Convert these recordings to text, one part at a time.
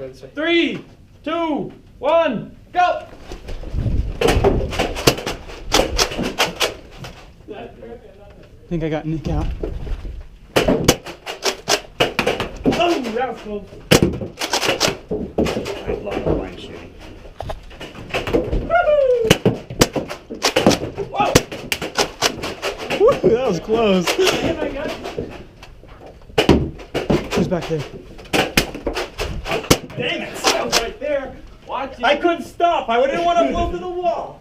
go this way. 3, 2, 1, go! I think I got Nick out. Oh, that was close. I love blind shooting. Whoa! Woo, that was close. Oh my God. Who's back there? Dang it! I was right there. Watch it. I couldn't stop. I didn't want to blow to the wall.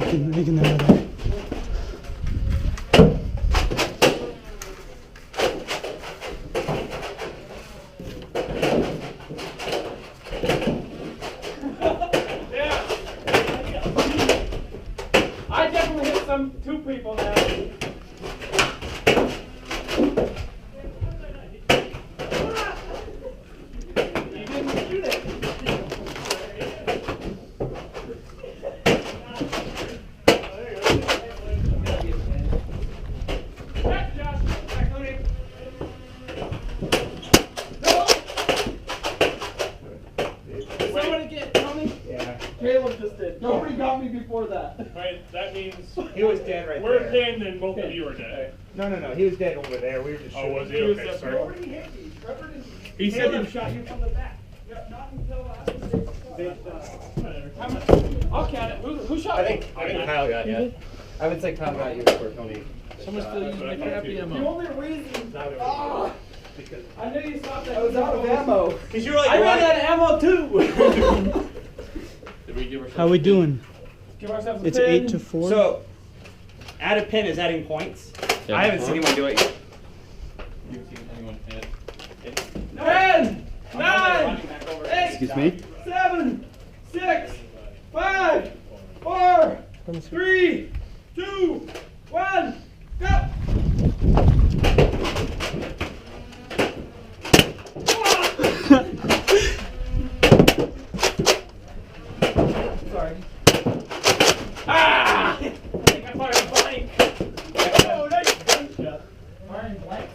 Making that other. Yeah. I definitely hit two people now. You didn't shoot it. Caleb just did. Nobody got me before that. Right, that means He was dead right we're there. pinned and both of you are dead. No, he was dead over there. We were just Oh, shooting. was he? Okay, sorry. Nobody hit me. Trevor didn't. He said Caleb he shot you from the back. Yeah, not until after I'll count it. Who shot I you? think Kyle got you. I would say Kyle got you before Tony. Someone's still using the crappy ammo. The only reason. Because I knew you stopped that. I was out of ammo. because you were like, I ran out of ammo too. Did we give How we doing? Give ourselves a It's 10. 8-4. So, add a pin is adding points. Yeah. I haven't seen anyone do it yet. you seen anyone hit? 10, 9, Excuse me? 7, 6, 5, 4, 3, 2, 1, go! Sorry. Ah! I think I fired a blank. Oh, nice gunshot. Firing blank.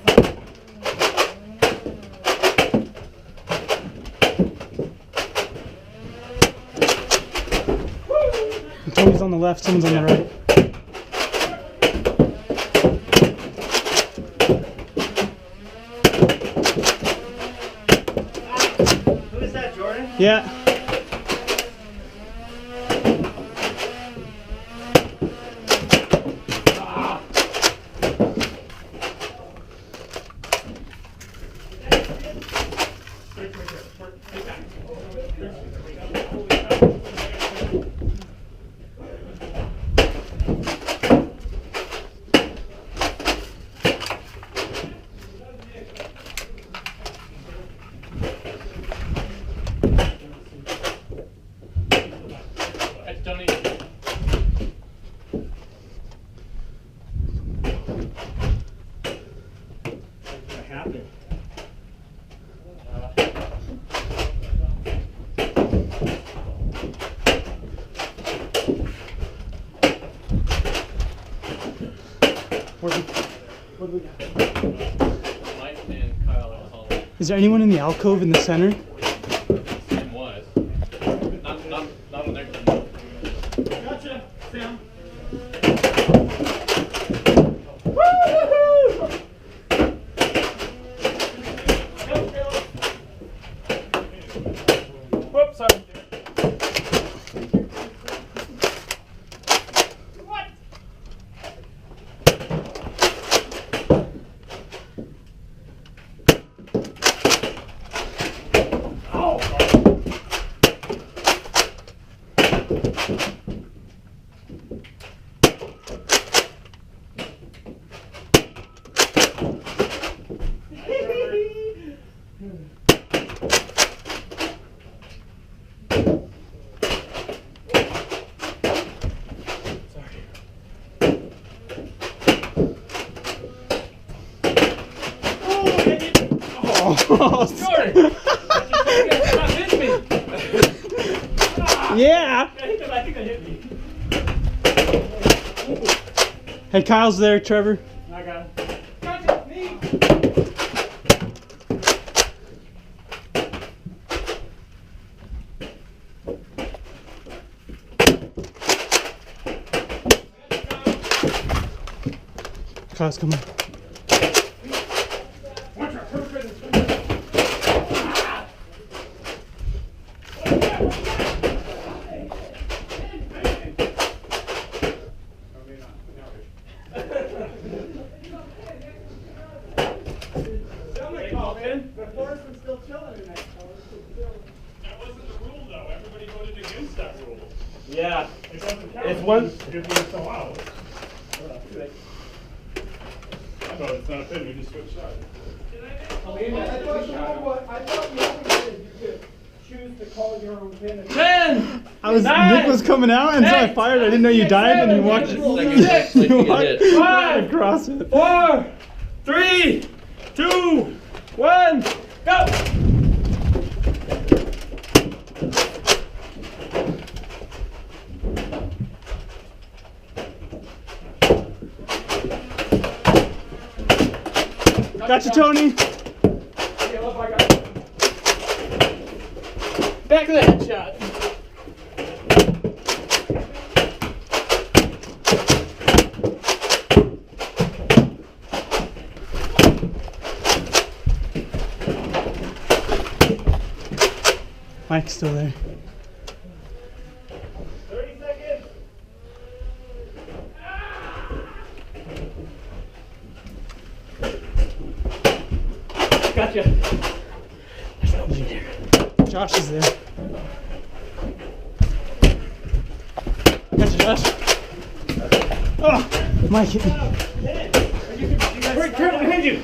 Tony's on the left, someone's on the right. Who is that, Jordan? Yeah. That's Tony. What's gonna happen? What do we got? Mike and Kyle in the hallway. Is there anyone in the alcove in the center? Sam was. Not on their team. Gotcha, Sam. Whoops, sorry. What? Oh, Jordan! Stop hitting me! yeah. I think that hit me. Hey, Kyle's there, Trevor. I got him. Gotcha, me! Kyle's coming. That wasn't the rule, though. Everybody voted against that rule. Yeah. It doesn't count. It's one. If we're so out. I know it's not a pin. We just switched sides. I thought you always could choose to call your own pin. 10! Nick was coming out, and so I fired. I didn't know you died, and you walked. You walked right across it. 4, 3, 2, 1, go! Gotcha, Tony. Back of the headshot. Mike's still there. 30 seconds. Gotcha. Josh is there. Gotcha, Josh. Oh, Mike hit me. Wait, careful behind you.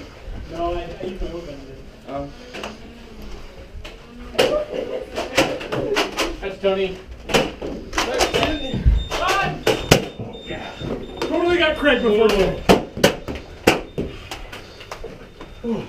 No, I usually open it. That's Tony. Oh, yeah. Totally got Craig before you.